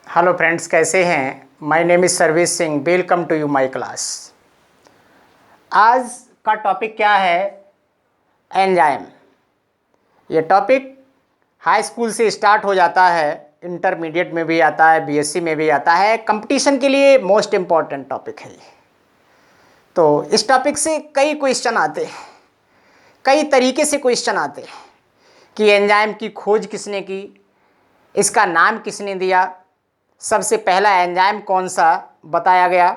Hello friends, कैसे हैं। My name is Sarvesh Singh. Welcome to you my class. आज का टॉपिक क्या है? एंजाइम। ये टॉपिक हाई स्कूल से स्टार्ट हो जाता है, इंटरमीडिएट में भी आता है, बीएससी में भी आता है। कंपटीशन के लिए मोस्ट इम्पॉर्टेंट टॉपिक है ये। तो इस टॉपिक से कई क्वेश्चन आते हैं, कई तरीके से क्वेश्चन आते हैं कि एंजाइम की खोज किसने की, इसका नाम किसने दिया, सबसे पहला एंजाइम कौन सा बताया गया,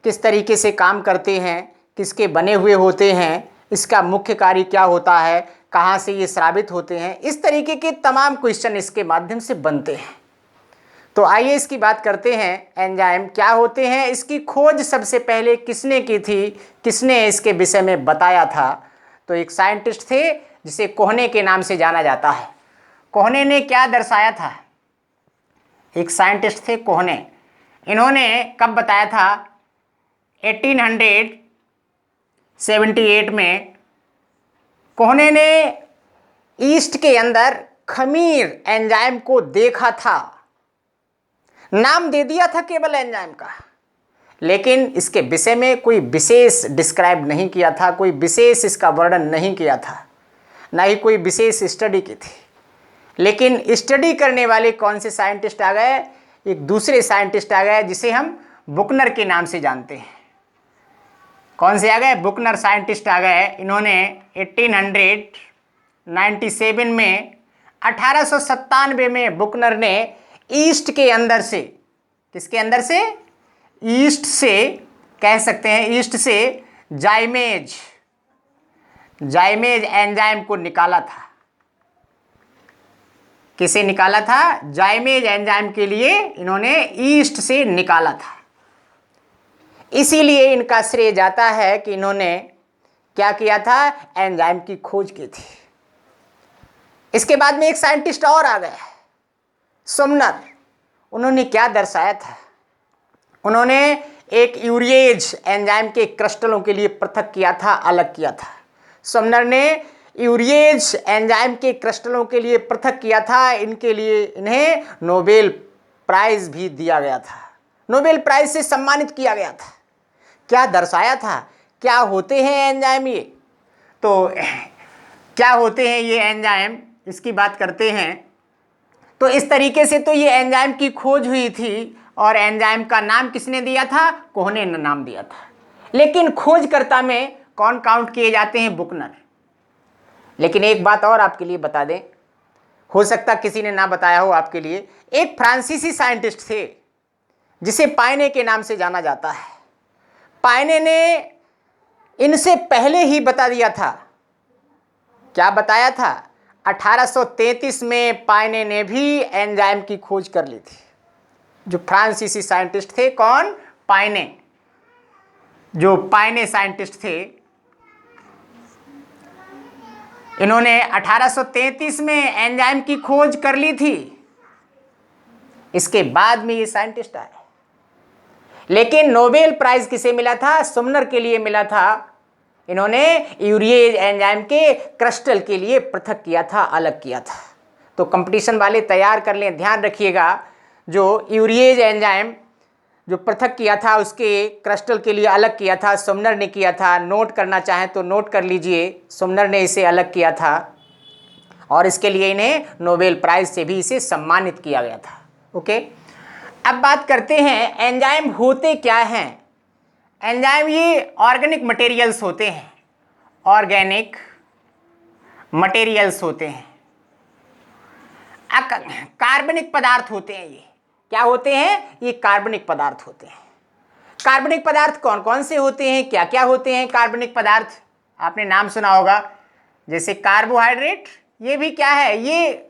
किस तरीके से काम करते हैं, किसके बने हुए होते हैं, इसका मुख्य कार्य क्या होता है, कहाँ से ये स्रावित होते हैं। इस तरीके के तमाम क्वेश्चन इसके माध्यम से बनते हैं। तो आइए इसकी बात करते हैं। एंजाइम क्या होते हैं, इसकी खोज सबसे पहले किसने की थी, किसने इसके विषय में बताया था? तो एक साइंटिस्ट थे जिसे कोहने के नाम से जाना जाता है। कोहने ने क्या दर्शाया था? एक साइंटिस्ट थे कोहने। इन्होंने कब बताया था? 1878 में कोहने ने ईस्ट के अंदर खमीर एंजाइम को देखा था। नाम दे दिया था केवल एंजाइम का, लेकिन इसके विषय में कोई विशेष डिस्क्राइब नहीं किया था, कोई विशेष इसका वर्णन नहीं किया था, ना ही कोई विशेष स्टडी की थी। लेकिन स्टडी करने वाले कौन से साइंटिस्ट आ गए? एक दूसरे साइंटिस्ट आ गए जिसे हम बुकनर के नाम से जानते हैं। कौन से आ गए? बुकनर साइंटिस्ट आ गए। इन्होंने 1897 में 1897 में बुकनर ने ईस्ट के अंदर से, किसके अंदर से? ईस्ट से, कह सकते हैं ईस्ट से जाइमेज एंजाइम को निकाला था। किसे निकाला था? जाइमेज एंजाइम के लिए इन्होंने ईस्ट से निकाला था। इसीलिए इनका श्रेय जाता है कि इन्होंने क्या किया था? एंजाइम की खोज की थी। इसके बाद में एक साइंटिस्ट और आ गए, सुमनर। उन्होंने क्या दर्शाया था? उन्होंने एक यूरिएज एंजाइम के क्रिस्टलों के लिए पृथक किया था, अलग किया था। सुमनर ने यूरिएज एंजाइम के क्रिस्टलों के लिए पृथक किया था। इनके लिए इन्हें नोबेल प्राइज भी दिया गया था, नोबेल प्राइज से सम्मानित किया गया था। क्या दर्शाया था? क्या होते हैं एंजाइम? ये तो क्या होते हैं ये एंजाइम, इसकी बात करते हैं। तो इस तरीके से तो ये एंजाइम की खोज हुई थी, और एंजाइम का नाम किसने दिया था? कोहने ने नाम दिया था। लेकिन खोजकर्ता में कौन काउंट किए जाते हैं? बुकनर। लेकिन एक बात और आपके लिए बता दें, हो सकता किसी ने ना बताया हो आपके लिए। एक फ्रांसीसी साइंटिस्ट थे जिसे पायने के नाम से जाना जाता है। पायने ने इनसे पहले ही बता दिया था। क्या बताया था? 1833 में पायने ने भी एंजाइम की खोज कर ली थी। जो फ्रांसीसी साइंटिस्ट थे, कौन? पायने। जो पायने साइंटिस्ट थे, इन्होंने 1833 में एंजाइम की खोज कर ली थी। इसके बाद में ये साइंटिस्ट आए। लेकिन नोबेल प्राइज किसे मिला था? सुमनर के लिए मिला था। इन्होंने यूरिएज एंजाइम के क्रिस्टल के लिए पृथक किया था, अलग किया था। तो कंपटीशन वाले तैयार कर लें, ध्यान रखिएगा। जो यूरिएज एंजाइम जो पृथक किया था, उसके क्रिस्टल के लिए अलग किया था, सुमनर ने किया था। नोट करना चाहें तो नोट कर लीजिए, सुमनर ने इसे अलग किया था, और इसके लिए इन्हें नोबेल प्राइज से भी इसे सम्मानित किया गया था। ओके, अब बात करते हैं एंजाइम होते क्या हैं। एंजाइम ये ऑर्गेनिक मटेरियल्स होते हैं, ऑर्गेनिक मटेरियल्स होते हैं, कार्बनिक पदार्थ होते हैं। ये क्या होते हैं? ये कार्बनिक पदार्थ होते हैं। कार्बनिक पदार्थ कौन कौन से होते हैं, क्या क्या होते हैं कार्बनिक पदार्थ? आपने नाम सुना होगा, जैसे कार्बोहाइड्रेट। ये भी क्या है? ये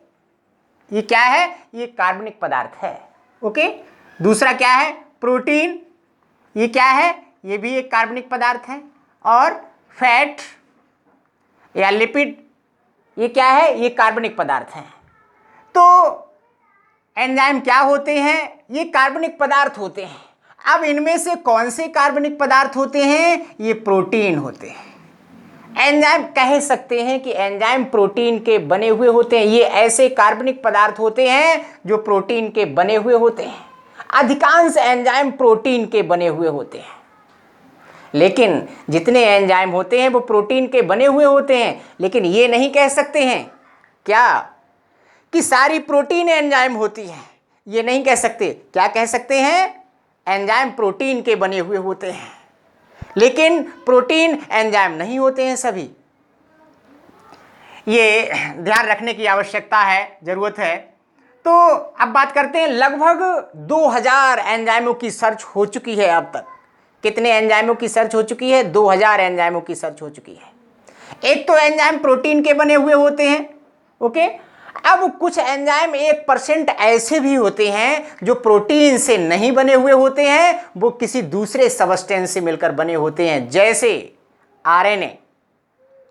क्या है? ये कार्बनिक पदार्थ है। ओके, दूसरा क्या है? प्रोटीन। ये क्या है? ये भी एक कार्बनिक पदार्थ है। और फैट या लिपिड, ये क्या है? ये कार्बनिक पदार्थ हैं। तो एंजाइम क्या होते हैं? ये कार्बनिक पदार्थ होते हैं। अब इनमें से कौन से कार्बनिक पदार्थ होते हैं? ये प्रोटीन होते हैं। एंजाइम कह सकते हैं कि एंजाइम प्रोटीन के बने हुए होते हैं। ये ऐसे कार्बनिक पदार्थ होते हैं जो प्रोटीन के बने हुए होते हैं। अधिकांश एंजाइम प्रोटीन के बने हुए होते हैं, लेकिन जितने एंजाइम होते हैं वो प्रोटीन के बने हुए होते हैं। लेकिन ये नहीं कह सकते हैं क्या कि सारी प्रोटीन एंजाइम होती है। ये नहीं कह सकते। क्या कह सकते हैं? एंजाइम प्रोटीन के बने हुए होते हैं, लेकिन प्रोटीन एंजाइम नहीं होते हैं सभी। ये ध्यान रखने की आवश्यकता है, जरूरत है। तो अब बात करते हैं, लगभग 2000 एंजाइमों की सर्च हो चुकी है अब तक। कितने एंजाइमों की सर्च हो चुकी है? 2000 एंजाइमों की सर्च हो चुकी है। एक तो एंजाइम प्रोटीन के बने हुए होते हैं, ओके। अब कुछ एंजाइम 1% ऐसे भी होते हैं जो प्रोटीन से नहीं बने हुए होते हैं, वो किसी दूसरे सबस्टेंस से मिलकर बने होते हैं, जैसे आरएनए।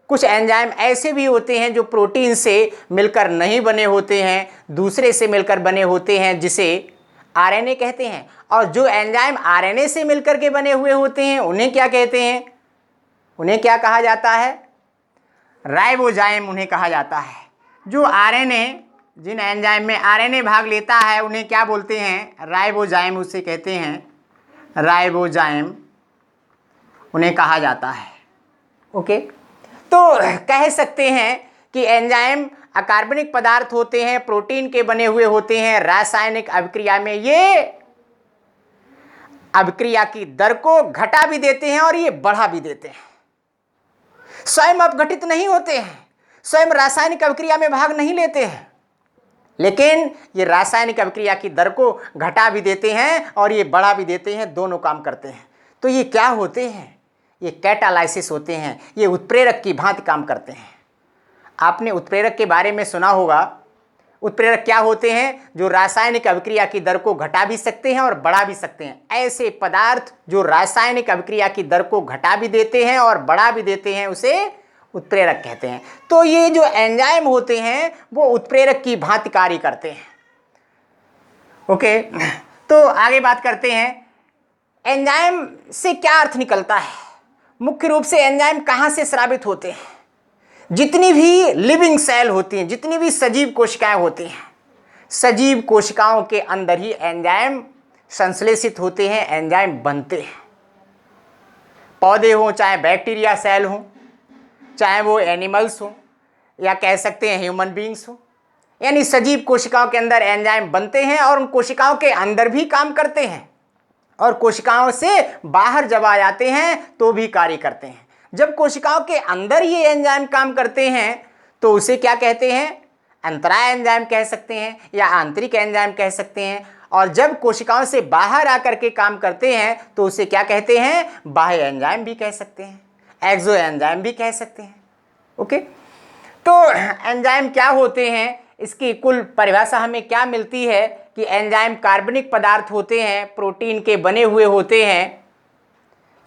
कुछ एंजाइम ऐसे भी होते हैं जो प्रोटीन से मिलकर नहीं बने होते हैं, दूसरे से मिलकर बने होते हैं, जिसे आरएनए कहते हैं। और जो एंजाइम आरएनए से मिलकर के बने हुए होते हैं उन्हें क्या कहते हैं? उन्हें क्या कहा जाता है? राइबोजाइम उन्हें कहा जाता है। जो आरएनए, जिन एंजाइम में आरएनए भाग लेता है उन्हें क्या बोलते हैं? राइबोजाइम उसे कहते हैं। राइबोजाइम उन्हें कहा जाता है, ओके। तो कह सकते हैं कि एंजाइम अकार्बनिक पदार्थ होते हैं, प्रोटीन के बने हुए होते हैं। रासायनिक अभिक्रिया में ये अभिक्रिया की दर को घटा भी देते हैं और ये बढ़ा भी देते हैं। स्वयं अपघटित नहीं होते हैं, स्वयं रासायनिक अभिक्रिया में भाग नहीं लेते हैं, लेकिन ये रासायनिक अभिक्रिया की दर को घटा भी देते हैं और ये बढ़ा भी देते हैं, दोनों काम करते हैं। तो ये क्या होते हैं? ये कैटालाइसिस होते हैं। ये उत्प्रेरक की भांति काम करते हैं। आपने उत्प्रेरक के बारे में सुना होगा। उत्प्रेरक क्या होते हैं? जो रासायनिक अभिक्रिया की दर को घटा भी सकते हैं और बढ़ा भी सकते हैं। ऐसे पदार्थ जो रासायनिक अभिक्रिया की दर को घटा भी देते हैं और बढ़ा भी देते हैं, उसे उत्प्रेरक कहते हैं। तो ये जो एंजाइम होते हैं वो उत्प्रेरक की भांति कार्य करते हैं, ओके। तो आगे बात करते हैं, एंजाइम से क्या अर्थ निकलता है? मुख्य रूप से एंजाइम कहाँ से स्रावित होते हैं? जितनी भी लिविंग सेल होती हैं, जितनी भी सजीव कोशिकाएं होती हैं, सजीव कोशिकाओं के अंदर ही एंजाइम संश्लेषित होते हैं, एंजाइम बनते हैं। पौधे हों, चाहे बैक्टीरिया सेल हों, चाहे वो एनिमल्स हों, या कह सकते हैं ह्यूमन बींग्स हों, यानी सजीव कोशिकाओं के अंदर एंजाइम बनते हैं और उन कोशिकाओं के अंदर भी काम करते हैं और कोशिकाओं से बाहर जब आ जाते हैं तो भी कार्य करते हैं। जब कोशिकाओं के अंदर ये एंजाइम काम करते हैं तो उसे क्या कहते हैं? अंतराय एंजाइम कह सकते हैं या आंतरिक एंजाइम कह सकते हैं। और जब कोशिकाओं से बाहर आकर के काम करते हैं तो उसे क्या कहते हैं? बाह्य एंजाइम भी कह सकते हैं, एक्सो एंजाइम भी कह सकते हैं, ओके। तो एंजाइम क्या होते हैं, इसकी कुल परिभाषा हमें क्या मिलती है कि एंजाइम कार्बनिक पदार्थ होते हैं, प्रोटीन के बने हुए होते हैं।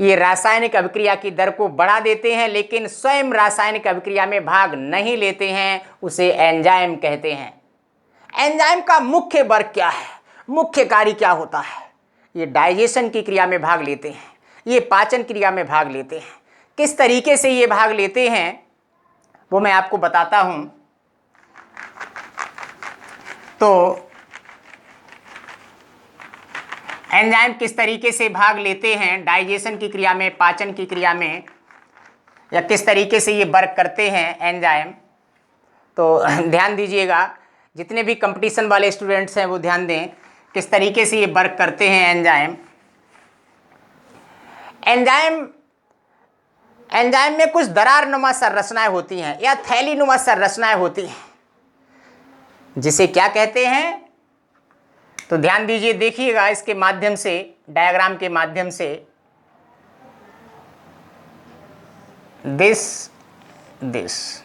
ये रासायनिक अभिक्रिया की दर को बढ़ा देते हैं, लेकिन स्वयं रासायनिक अभिक्रिया में भाग नहीं लेते हैं, उसे एंजाइम कहते हैं। एंजाइम का मुख्य वर्ग क्या है? मुख्य कार्य क्या होता है? ये डाइजेशन की क्रिया में भाग लेते हैं, ये पाचन क्रिया में भाग लेते हैं। किस तरीके से ये भाग लेते हैं वो मैं आपको बताता हूं। तो एंजाइम किस तरीके से भाग लेते हैं डाइजेशन की क्रिया में, पाचन की क्रिया में, या किस तरीके से ये वर्क करते हैं एंजाइम, तो ध्यान दीजिएगा। जितने भी कंपटीशन वाले स्टूडेंट्स हैं वो ध्यान दें किस तरीके से ये वर्क करते हैं एंजाइम। एंजाइम में कुछ दरारनुमा संरचनाएं होती हैं या थैलीनुमा संरचनाएं होती हैं, जिसे क्या कहते हैं? तो ध्यान दीजिए, देखिएगा इसके माध्यम से, डायग्राम के माध्यम से। दिस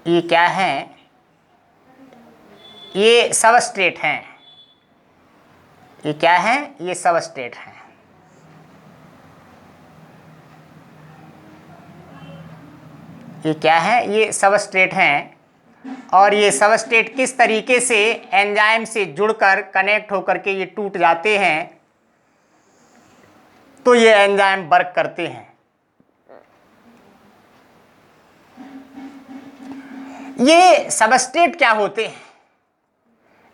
ये क्या है? ये सबस्ट्रेट हैं। ये क्या है? ये सबस्ट्रेट हैं। ये क्या है? ये सबस्ट्रेट हैं। और ये सबस्ट्रेट किस तरीके से एंजाइम से जुड़कर कनेक्ट होकर के ये टूट जाते हैं, तो ये एंजाइम वर्क करते हैं। ये सबस्ट्रेट क्या होते हैं?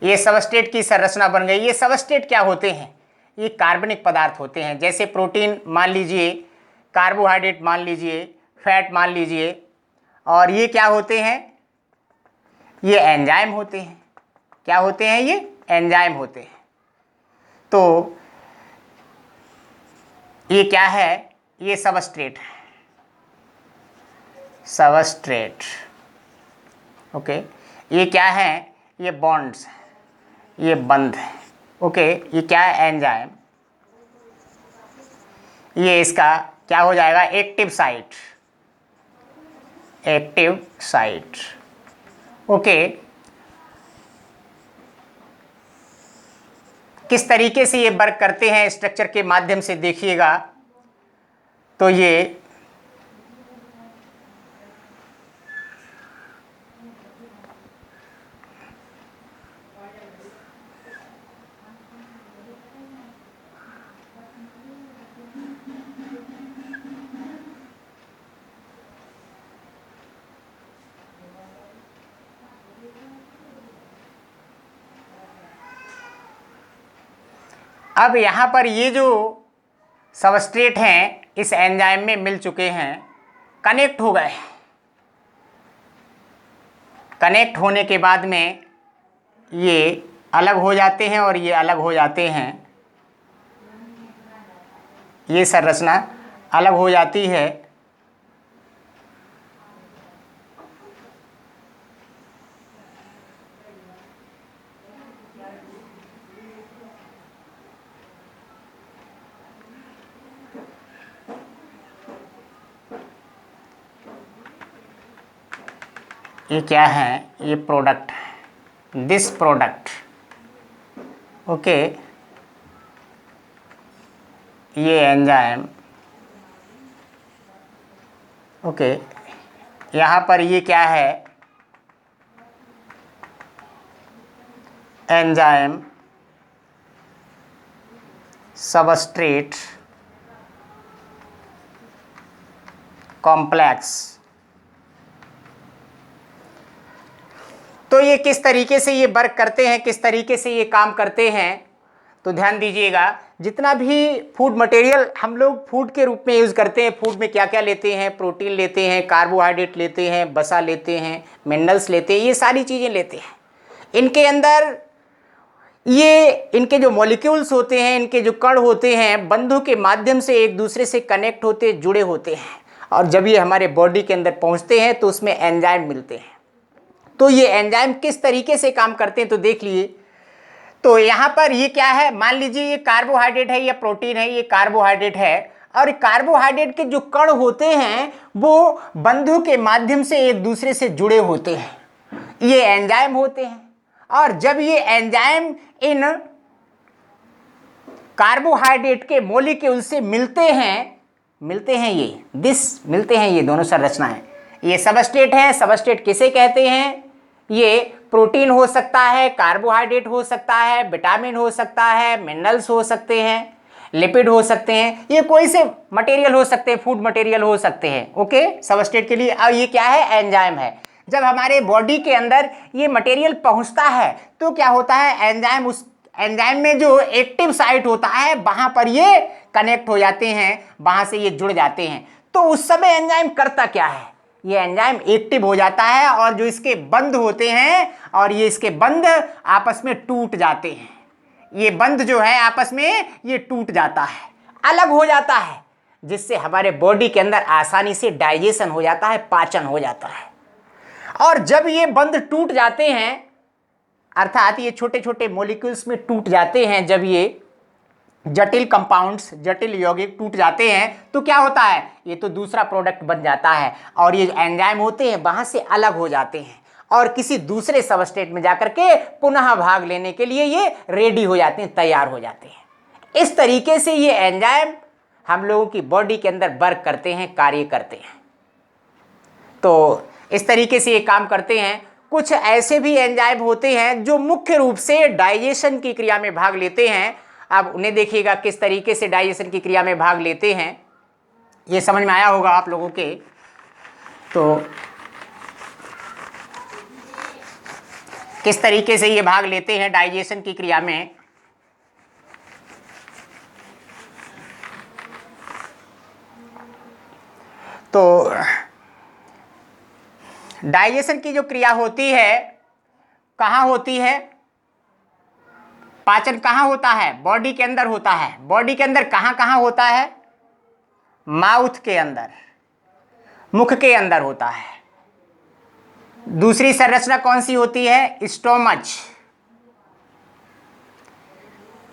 ये सबस्ट्रेट की संरचना बन गई। ये सबस्ट्रेट क्या होते हैं? ये कार्बनिक पदार्थ होते हैं, जैसे प्रोटीन मान लीजिए, कार्बोहाइड्रेट मान लीजिए, फैट मान लीजिए, और ये क्या होते हैं? ये एंजाइम होते हैं। क्या होते हैं? ये एंजाइम होते हैं। तो ये क्या है? ये सबस्ट्रेट है, सबस्ट्रेट। ओके, ये क्या है? ये बॉन्ड्स, ये बंध है। ओके, ये क्या है? एंजाइम। ये इसका क्या हो जाएगा? Active site, active site. Okay, किस तरीके से ये वर्क करते हैं स्ट्रक्चर के माध्यम से देखिएगा। तो ये अब यहाँ पर ये जो सबस्ट्रेट हैं इस एंजाइम में मिल चुके हैं, कनेक्ट हो गए। कनेक्ट होने के बाद में ये अलग हो जाते हैं और ये अलग हो जाते हैं। ये संरचना अलग हो जाती है। ये क्या है? ये प्रोडक्ट है, दिस प्रोडक्ट। ओके, ये एंजाइम। ओके, यहाँ पर ये क्या है? Enzyme, substrate, complex. तो ये किस तरीके से ये वर्क करते हैं, किस तरीके से ये काम करते हैं? तो ध्यान दीजिएगा, जितना भी फूड मटेरियल हम लोग फूड के रूप में यूज़ करते हैं, फूड में क्या क्या लेते हैं? प्रोटीन लेते हैं, कार्बोहाइड्रेट लेते हैं, वसा लेते हैं, मिनरल्स लेते हैं, ये सारी चीज़ें लेते हैं। इनके अंदर ये इनके जो मॉलिक्यूल्स होते हैं, इनके जो कण होते हैं, बंधों के माध्यम से एक दूसरे से कनेक्ट होते, जुड़े होते हैं, और जब ये हमारे बॉडी के अंदर पहुंचते हैं तो उसमें एंजाइम मिलते हैं। तो ये एंजाइम किस तरीके से काम करते हैं तो देख लिए। तो यहाँ पर ये क्या है? मान लीजिए ये कार्बोहाइड्रेट है या प्रोटीन है। ये कार्बोहाइड्रेट है, और कार्बोहाइड्रेट के जो कण होते हैं वो बंधों के माध्यम से एक दूसरे से जुड़े होते हैं, ये एंजाइम होते हैं। और जब ये एंजाइम इन कार्बोहाइड्रेट के मॉलिक्यूल से मिलते हैं ये दोनों संरचनाएं। ये सबस्ट्रेट है। सबस्ट्रेट किसे कहते हैं? ये प्रोटीन हो सकता है, कार्बोहाइड्रेट हो सकता है, विटामिन हो सकता है, मिनरल्स हो सकते हैं, लिपिड हो सकते हैं, ये कोई से मटेरियल हो सकते हैं, फूड मटेरियल हो सकते हैं। ओके, सबस्ट्रेट के लिए। अब ये क्या है? एंजाइम है। जब हमारे बॉडी के अंदर ये मटेरियल पहुंचता है तो क्या होता है? एंजाइम, उस एंजाइम में जो एक्टिव साइट होता है वहां पर ये कनेक्ट हो जाते हैं, वहां से ये जुड़ जाते हैं। तो उस समय एंजाइम करता क्या है? ये एंजाइम एक्टिव हो जाता है, और जो इसके बंध होते हैं, और ये इसके बंध आपस में टूट जाते हैं। ये बंध जो है आपस में ये टूट जाता है, अलग हो जाता है, जिससे हमारे बॉडी के अंदर आसानी से डाइजेशन हो जाता है, पाचन हो जाता है। और जब ये बंध टूट जाते हैं, अर्थात ये छोटे छोटे मॉलिक्यूल्स में टूट जाते हैं, जब ये जटिल कंपाउंड्स, जटिल यौगिक टूट जाते हैं तो क्या होता है? ये तो दूसरा प्रोडक्ट बन जाता है, और ये एंजाइम होते हैं वहां से अलग हो जाते हैं और किसी दूसरे सबस्ट्रेट में जाकर के पुनः भाग लेने के लिए ये रेडी हो जाते हैं, तैयार हो जाते हैं। इस तरीके से ये एंजाइम हम लोगों की बॉडी के अंदर वर्क करते हैं, कार्य करते हैं। तो इस तरीके से ये काम करते हैं। कुछ ऐसे भी एंजाइम होते हैं जो मुख्य रूप से डाइजेशन की क्रिया में भाग लेते हैं, अब उन्हें देखिएगा किस तरीके से डाइजेशन की क्रिया में भाग लेते हैं, ये समझ में आया होगा आप लोगों के। तो किस तरीके से ये भाग लेते हैं डाइजेशन की क्रिया में। तो डाइजेशन की जो क्रिया होती है कहाँ होती है, पाचन कहाँ होता है, बॉडी के अंदर होता है। बॉडी के अंदर कहाँ कहाँ होता है, माउथ के अंदर, मुख के अंदर होता है। दूसरी संरचना कौन सी होती है, स्टोमच।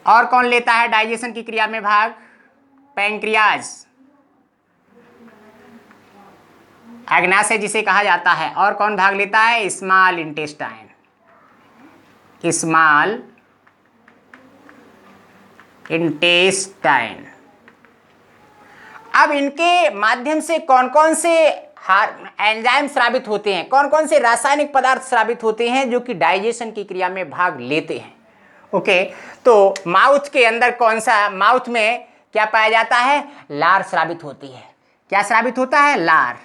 और कौन लेता है डाइजेशन की क्रिया में भाग, पैंक्रियाज, अग्नाशय जिसे कहा जाता है। और कौन भाग लेता है, स्मॉल इंटेस्टाइन, स्मॉल इंटेस्टाइन। अब इनके माध्यम से कौन कौन से एंजाइम स्रावित होते हैं, कौन कौन से रासायनिक पदार्थ स्रावित होते हैं जो कि डाइजेशन की क्रिया में भाग लेते हैं। ओके, तो माउथ के अंदर कौन सा, माउथ में क्या पाया जाता है, लार स्रावित होती है। क्या स्रावित होता है, लार।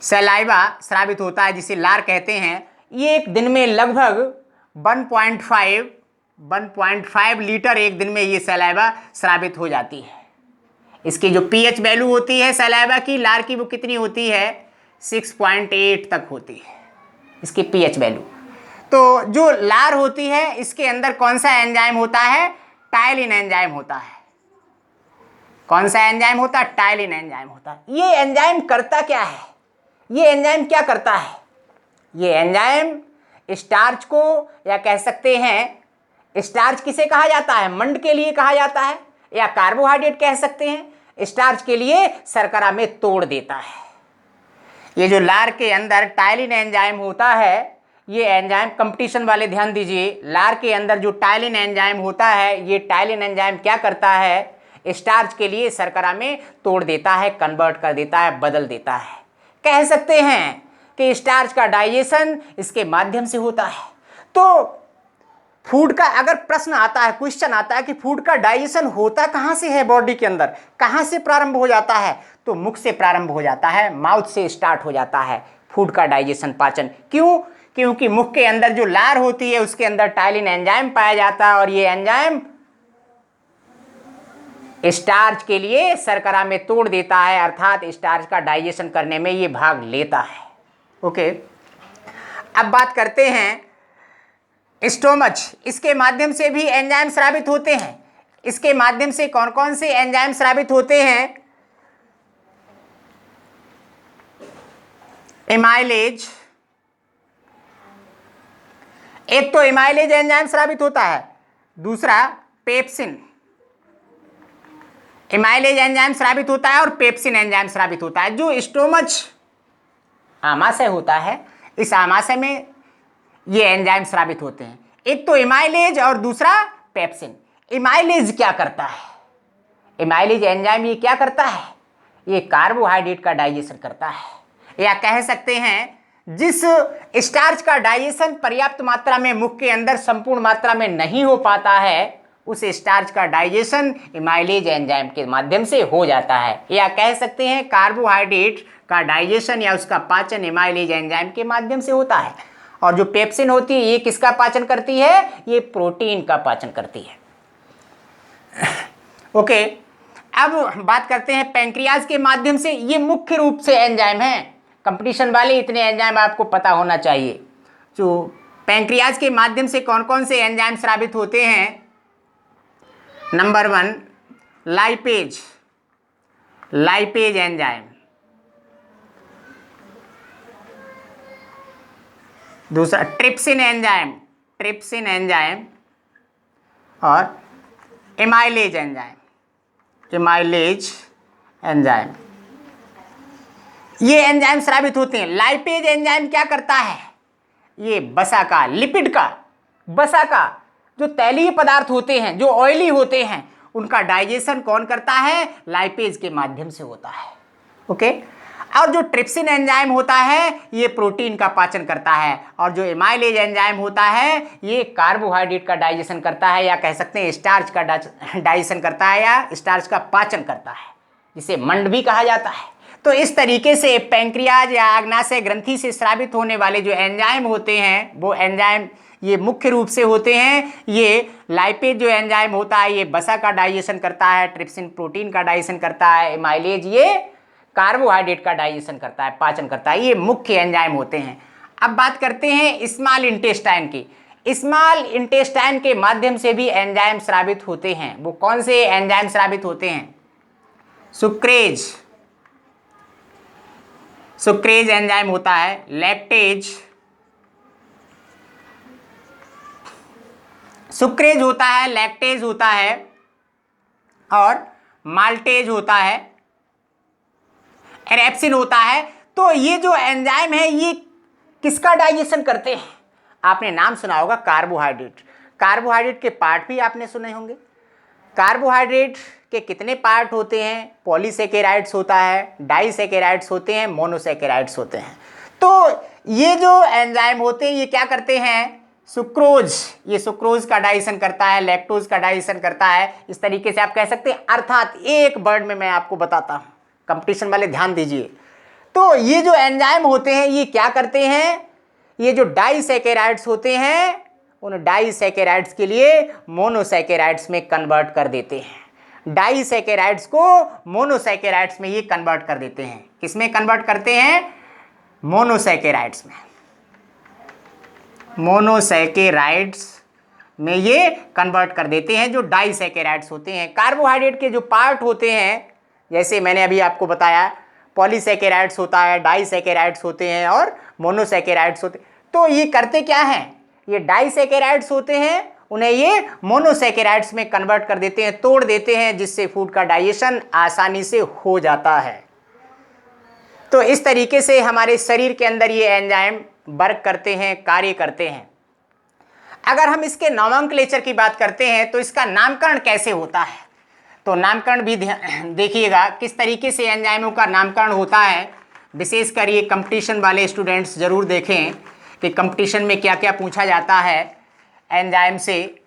सलाइवा स्रावित होता है जिसे लार कहते हैं। ये एक दिन में लगभग 1.5 लीटर एक दिन में ये सलाइवा स्रावित हो जाती है। इसकी जो पीएच वैल्यू होती है सलाइवा की, लार की, वो कितनी होती है, 6.8 तक होती है इसकी पीएच वैल्यू। तो जो लार होती है इसके अंदर कौन सा एंजाइम होता है, टाइलिन एंजाइम होता है। कौन सा एंजाइम होता है, टाइलिन एंजाइम होता है। ये एंजाइम करता क्या है, ये एंजाइम क्या करता है, ये एंजाइम स्टार्च को, या कह सकते हैं स्टार्च किसे कहा जाता है, मंड के लिए कहा जाता है, या कार्बोहाइड्रेट कह सकते हैं, स्टार्च के लिए शर्करा में तोड़ देता है। ये जो लार के अंदर टाइलिन एंजाइम होता है, ये एंजाइम, कंपटीशन वाले ध्यान दीजिए, लार के अंदर जो टाइलिन एंजाइम होता है, ये टाइलिन एंजाइम क्या करता है, स्टार्च के लिए शर्करा में तोड़ देता है, कन्वर्ट कर देता है, बदल देता है। कह सकते हैं कि स्टार्च का डाइजेशन इसके माध्यम से होता है। तो फूड का अगर प्रश्न आता है, क्वेश्चन आता है कि फूड का डाइजेशन होता कहाँ से है, बॉडी के अंदर कहाँ से प्रारंभ हो जाता है, तो मुख से प्रारंभ हो जाता है, माउथ से स्टार्ट हो जाता है फूड का डाइजेशन, पाचन। क्यों, क्योंकि मुख के अंदर जो लार होती है उसके अंदर टाइलिन एंजाइम पाया जाता है, और ये एंजाइम स्टार्च के लिए शर्करा में तोड़ देता है, अर्थात स्टार्च का डाइजेशन करने में ये भाग लेता है। ओके, अब बात करते हैं स्टोमच। इसके माध्यम से भी एंजाइम स्रावित होते हैं। इसके माध्यम से कौन कौन से एंजाइम स्रावित होते हैं, एमाइलेज, एक तो एमाइलेज एंजाइम स्रावित होता है, दूसरा पेप्सिन। एमाइलेज एंजाइम स्रावित होता है और पेप्सिन एंजाइम स्रावित होता है। जो स्टोमच आमाशय होता है, इस आमाशय में ये एंजाइम स्रावित होते हैं, एक तो एमाइलेज और दूसरा पेप्सिन। एमाइलेज क्या करता है, एमाइलेज एंजाइम ये क्या करता है, ये कार्बोहाइड्रेट का डाइजेशन करता है, या कह सकते हैं जिस स्टार्च का डाइजेशन पर्याप्त मात्रा में मुख के अंदर संपूर्ण मात्रा में नहीं हो पाता है, उस स्टार्च का डाइजेशन एमाइलेज एंजाइम के माध्यम से हो जाता है। या कह सकते हैं कार्बोहाइड्रेट का डाइजेशन या उसका पाचन एमाइलेज एंजाइम के माध्यम से होता है। और जो पेप्सिन होती है ये किसका पाचन करती है, ये प्रोटीन का पाचन करती है। ओके, अब बात करते हैं पैंक्रियाज के माध्यम से। ये मुख्य रूप से एंजाइम हैं, कंपटीशन वाले इतने एंजाइम आपको पता होना चाहिए। जो पैंक्रियाज के माध्यम से कौन कौन से एंजाइम स्रावित होते हैं, नंबर 1 लाइपेज, लाइपेज एंजाइम। दूसरा ट्रिप्सिन एंजाइम, ट्रिप्सिन एंजाइम। और एमाइलेज एंजाइम, एमाइलेज एंजाइम। ये एंजाइम स्रावित होते हैं। लाइपेज एंजाइम क्या करता है, ये वसा का, लिपिड का, वसा का जो तैलीय पदार्थ होते हैं, जो ऑयली होते हैं, उनका डाइजेशन कौन करता है, लाइपेज के माध्यम से होता है। ओके, और जो ट्रिप्सिन एंजाइम होता है ये प्रोटीन का पाचन करता है, और जो एमाइलेज एंजाइम होता है ये कार्बोहाइड्रेट का डाइजेशन करता है, या कह सकते हैं स्टार्च का डाइजेशन करता है, या स्टार्च का पाचन करता है, जिसे मंड भी कहा जाता है। तो इस तरीके से पैंक्रियाज या अग्नाशय ग्रंथि से स्रावित होने वाले जो एंजाइम होते हैं वो एंजाइम ये मुख्य रूप से होते हैं, ये लाइपेज जो एंजाइम होता है ये वसा का डाइजेशन करता है, ट्रिप्सिन प्रोटीन का डाइजेशन करता है, एमाइलेज ये कार्बोहाइड्रेट का डाइजेशन करता है, पाचन करता है। ये मुख्य एंजाइम होते हैं। अब बात करते हैं स्मॉल इंटेस्टाइन की। स्मॉल इंटेस्टाइन के माध्यम से भी एंजाइम स्रावित होते हैं। वो कौन से एंजाइम स्रावित होते हैं? सुक्रेज एंजाइम होता है, लैक्टेज, सुक्रेज होता है, लैक्टेज होता है और माल्टेज होता है, एरेप्सिन होता है। तो ये जो एंजाइम है ये किसका डाइजेशन करते हैं? आपने नाम सुना होगा कार्बोहाइड्रेट। कार्बोहाइड्रेट के पार्ट भी आपने सुने होंगे। कार्बोहाइड्रेट के कितने पार्ट होते हैं? पॉलीसेकेराइड्स होता है, डाइसेकेराइड्स होते हैं, मोनोसेकेराइड्स होते हैं। तो ये जो एंजाइम होते हैं ये क्या करते हैं? सुक्रोज, ये सुक्रोज का डाइजेशन करता है, लैक्टोज का डाइजेशन करता है। इस तरीके से आप कह सकते हैं। अर्थात एक वर्ड में मैं आपको बताता हूं, कंपटीशन वाले ध्यान दीजिए। तो ये जो एंजाइम होते हैं ये क्या करते हैं? ये जो डाइसेकेराइड्स होते हैं उन डाइसेकेराइड्स के लिए मोनोसेकेराइड्स में कन्वर्ट कर देते हैं। डाइसेकेराइड्स को मोनोसेकेराइड्स में ये कन्वर्ट कर देते हैं। किसमें कन्वर्ट करते हैं? मोनोसेकेराइड्स में। मोनोसेकेराइड्स में ये कन्वर्ट कर देते हैं जो डाइसेकेराइड्स होते हैं। कार्बोहाइड्रेट के जो पार्ट होते हैं जैसे मैंने अभी आपको बताया, पॉलीसेकेराइड्स होता है, डाइसेकेराइड्स होते हैं और मोनोसेकेराइड्स होते हैं। तो ये करते क्या हैं? ये डाइसेकेराइड्स होते हैं, उन्हें ये मोनोसेकेराइड्स में कन्वर्ट कर देते हैं, तोड़ देते हैं, जिससे फूड का डाइजेशन आसानी से हो जाता है। तो इस तरीके से हमारे शरीर के अंदर ये एंजाइम वर्क करते हैं, कार्य करते हैं। अगर हम इसके नोमेनक्लेचर की बात करते हैं तो इसका नामकरण कैसे होता है, तो नामकरण भी देखिएगा किस तरीके से एंजाइमों का नामकरण होता है। विशेषकर ये कंपटीशन वाले स्टूडेंट्स जरूर देखें कि कंपटीशन में क्या क्या पूछा जाता है एंजाइम से।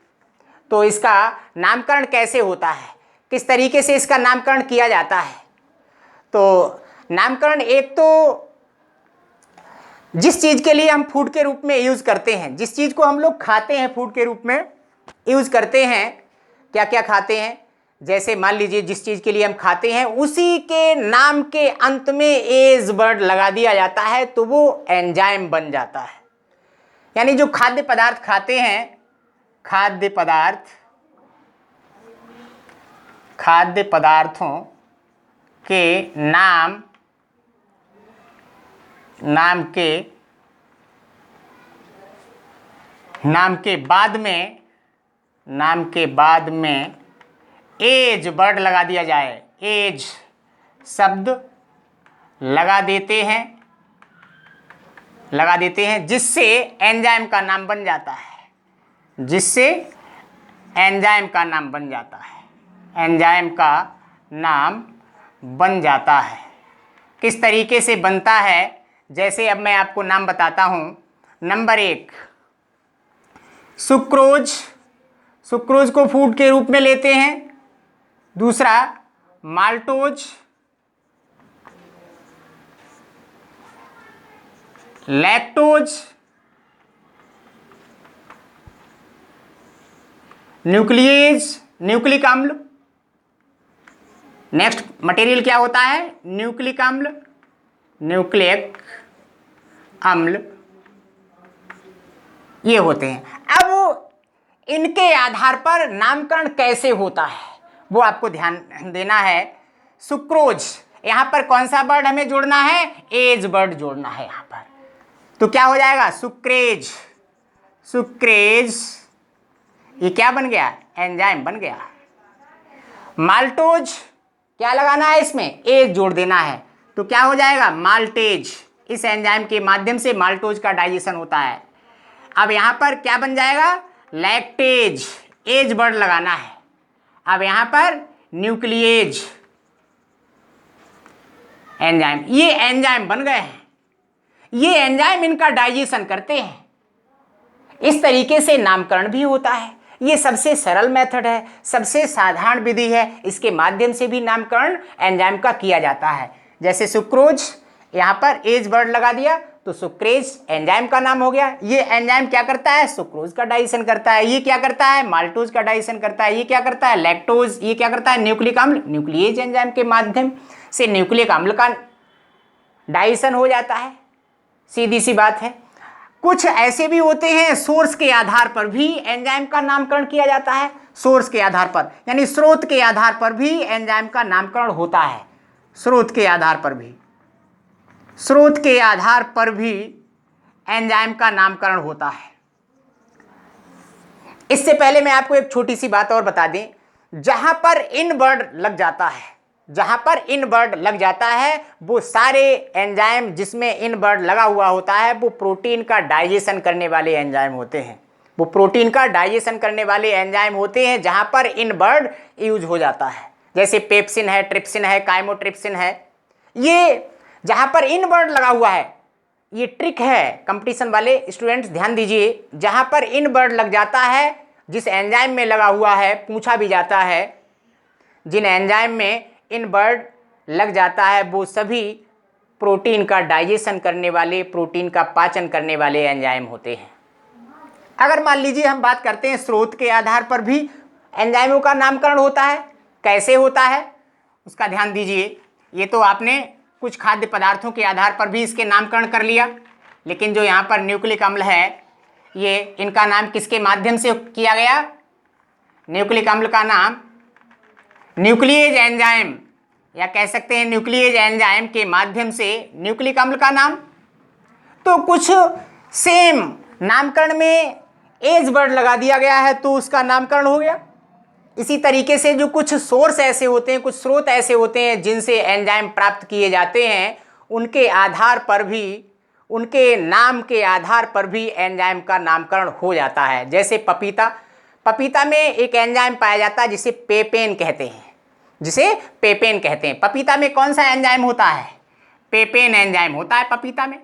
तो इसका नामकरण कैसे होता है, किस तरीके से इसका नामकरण किया जाता है। तो नामकरण एक तो जिस चीज़ के लिए हम फूड के रूप में यूज़ करते हैं, जिस चीज़ को हम लोग खाते हैं फूड के रूप में यूज़ करते हैं, क्या क्या खाते हैं, जैसे मान लीजिए जिस चीज़ के लिए हम खाते हैं उसी के नाम के अंत में एज वर्ड लगा दिया जाता है तो वो एंजाइम बन जाता है। यानी जो खाद्य पदार्थ खाते हैं, खाद्य पदार्थों के नाम के बाद में एज वर्ड लगा दिया जाए, एज शब्द लगा देते हैं जिससे एंजाइम का नाम बन जाता है, एंजाइम का नाम बन जाता है। किस तरीके से बनता है, जैसे अब मैं आपको नाम बताता हूं। नंबर 1 सुक्रोज को फूड के रूप में लेते हैं। दूसरा माल्टोज, लैक्टोज, न्यूक्लिक अम्ल। नेक्स्ट मटेरियल क्या होता है? न्यूक्लिक अम्ल ये होते हैं। अब इनके आधार पर नामकरण कैसे होता है वो आपको ध्यान देना है। सुक्रोज, यहां पर कौन सा वर्ड हमें जोड़ना है? एज वर्ड जोड़ना है यहां पर। तो क्या हो जाएगा? सुक्रेज ये क्या बन गया? एंजाइम बन गया। माल्टोज क्या लगाना है इसमें? एज जोड़ देना है तो क्या हो जाएगा? माल्टेज। इस एंजाइम के माध्यम से माल्टोज का डाइजेशन होता है। अब यहां पर क्या बन जाएगा? लैक्टेज, एज वर्ड लगाना है। अब यहां पर न्यूक्लिएज, एंजाइम, ये एंजाइम बन गए हैं, ये एंजाइम इनका डाइजेशन करते हैं। इस तरीके से नामकरण भी होता है। ये सबसे सरल मेथड है, सबसे साधारण विधि है, इसके माध्यम से भी नामकरण एंजाइम का किया जाता है। जैसे सुक्रोज, यहाँ पर एज वर्ड लगा दिया तो सुक्रेज एंजाइम का नाम हो गया। ये एंजाइम क्या करता है? सुक्रोज का डाइजेशन करता है। ये क्या करता है? माल्टोज का डाइजेशन करता है। ये क्या करता है? लैक्टोज। ये क्या करता है? न्यूक्लिक अम्ल। न्यूक्लिएज एंजाइम के माध्यम से न्यूक्लिक अम्ल का डाइजेशन हो जाता है, सीधी सी बात है। कुछ ऐसे भी होते हैं सोर्स के आधार पर भी एंजाइम का नामकरण किया जाता है। सोर्स के आधार पर यानी स्रोत के आधार पर भी एंजाइम का नामकरण होता है। स्रोत के आधार पर भी, स्रोत के आधार पर भी एंजाइम का नामकरण होता है। इससे पहले मैं आपको एक छोटी सी बात और बता दें, जहां पर इन वर्ड लग जाता है, जहां पर इन वर्ड लग जाता है, वो सारे एंजाइम जिसमें इन वर्ड लगा हुआ होता है वो प्रोटीन का डाइजेशन करने वाले एंजाइम होते हैं। वो प्रोटीन का डाइजेशन करने वाले एंजाइम होते हैं जहां पर इन वर्ड यूज हो जाता है। जैसे पेप्सिन है, ट्रिप्सिन है, काइमोट्रिप्सिन है। ये जहां पर इन वर्ड लगा हुआ है, ये ट्रिक है, कंपटीशन वाले स्टूडेंट्स ध्यान दीजिए। जहां पर इन वर्ड लग जाता है, जिस एंजाइम में लगा हुआ है, पूछा भी जाता है, जिन एंजाइम में इन वर्ड लग जाता है वो सभी प्रोटीन का डाइजेशन करने वाले, प्रोटीन का पाचन करने वाले एंजाइम होते हैं। अगर मान लीजिए हम बात करते हैं स्रोत के आधार पर भी एंजाइमों का नामकरण होता है, कैसे होता है उसका ध्यान दीजिए। ये तो आपने कुछ खाद्य पदार्थों के आधार पर भी इसके नामकरण कर लिया, लेकिन जो यहाँ पर न्यूक्लिक अम्ल है, ये इनका नाम किसके माध्यम से किया गया? न्यूक्लिक अम्ल का नाम न्यूक्लिएज एंजाइम, या कह सकते हैं न्यूक्लिएज एंजाइम के माध्यम से न्यूक्लिक अम्ल का नाम। तो कुछ सेम नामकरण में एज वर्ड लगा दिया गया है तो उसका नामकरण हो गया। इसी तरीके से जो कुछ सोर्स ऐसे होते हैं, कुछ स्रोत ऐसे होते हैं जिनसे एंजाइम प्राप्त किए जाते हैं, उनके आधार पर भी, उनके नाम के आधार पर भी एंजाइम का नामकरण हो जाता है। जैसे पपीता, पपीता में एक एंजाइम पाया जाता है जिसे पेपेन कहते हैं, जिसे पेपेन कहते हैं। पपीता में कौन सा एंजाइम होता है? पेपेन एंजाइम होता है पपीता में।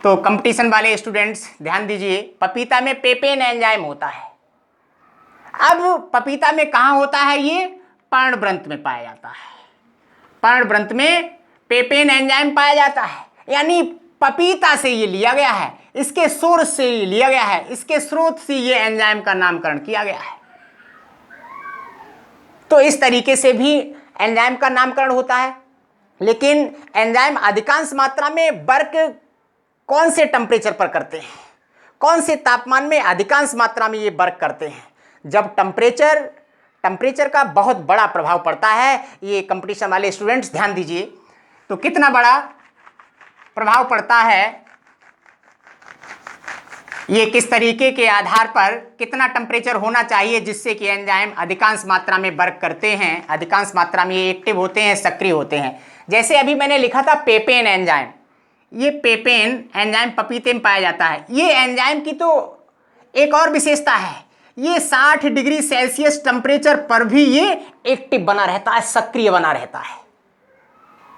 तो कंपटीशन वाले स्टूडेंट्स ध्यान दीजिए, पपीता में पेपेन एंजाइम होता है। अब पपीता में कहाँ होता है? ये पर्णवृंत में पाया जाता है। पर्णवृंत में पेपेन एंजाइम पाया जाता है, यानी पपीता से ये लिया गया है, इसके सोर्स से ये लिया गया है, इसके स्रोत से ये एंजाइम का नामकरण किया गया है। तो इस तरीके से भी एंजाइम का नामकरण होता है। लेकिन एंजाइम अधिकांश मात्रा में वर्क कौन से टेम्परेचर पर करते हैं, कौन से तापमान में अधिकांश मात्रा में ये वर्क करते हैं? जब टेम्परेचर का बहुत बड़ा प्रभाव पड़ता है। ये कंपटीशन वाले स्टूडेंट्स ध्यान दीजिए, तो कितना बड़ा प्रभाव पड़ता है, ये किस तरीके के आधार पर कितना टेम्परेचर होना चाहिए जिससे कि एंजाइम अधिकांश मात्रा में वर्क करते हैं, अधिकांश मात्रा में ये एक्टिव होते हैं, सक्रिय होते हैं। जैसे अभी मैंने लिखा था पेपेन एंजाइम, ये पेपेन एंजाइम पपीते में पाया जाता है। ये एंजाइम की तो एक और विशेषता है, ये 60 डिग्री सेल्सियस टेम्परेचर पर भी ये एक्टिव बना रहता है, सक्रिय बना रहता है।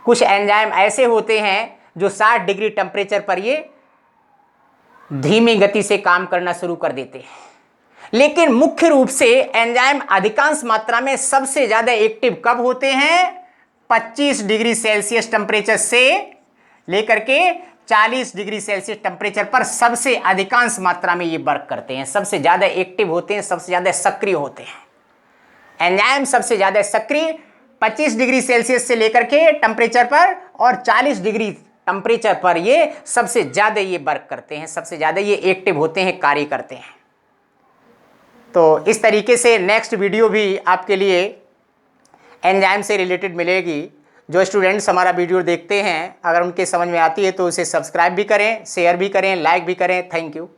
कुछ एंजाइम ऐसे होते हैं जो 60 डिग्री टेम्परेचर पर ये धीमी गति से काम करना शुरू कर देते हैं। लेकिन मुख्य रूप से एंजाइम अधिकांश मात्रा में सबसे ज्यादा एक्टिव कब होते हैं? 25 डिग्री सेल्सियस टेम्परेचर से लेकर के 40 डिग्री सेल्सियस टेम्परेचर पर सबसे अधिकांश मात्रा में ये वर्क करते हैं, सबसे ज्यादा एक्टिव होते हैं, सबसे ज्यादा सक्रिय होते हैं। एंजाइम सबसे ज्यादा सक्रिय 25 डिग्री सेल्सियस से लेकर के टेम्परेचर पर और 40 डिग्री टेम्परेचर पर ये सबसे ज्यादा ये वर्क करते हैं, सबसे ज्यादा ये एक्टिव होते हैं, कार्य करते हैं। तो इस तरीके से नेक्स्ट वीडियो भी आपके लिए एंजाइम से रिलेटेड मिलेगी। जो स्टूडेंट्स हमारा वीडियो देखते हैं, अगर उनके समझ में आती है तो उसे सब्सक्राइब भी करें, शेयर भी करें, लाइक भी करें। Thank you.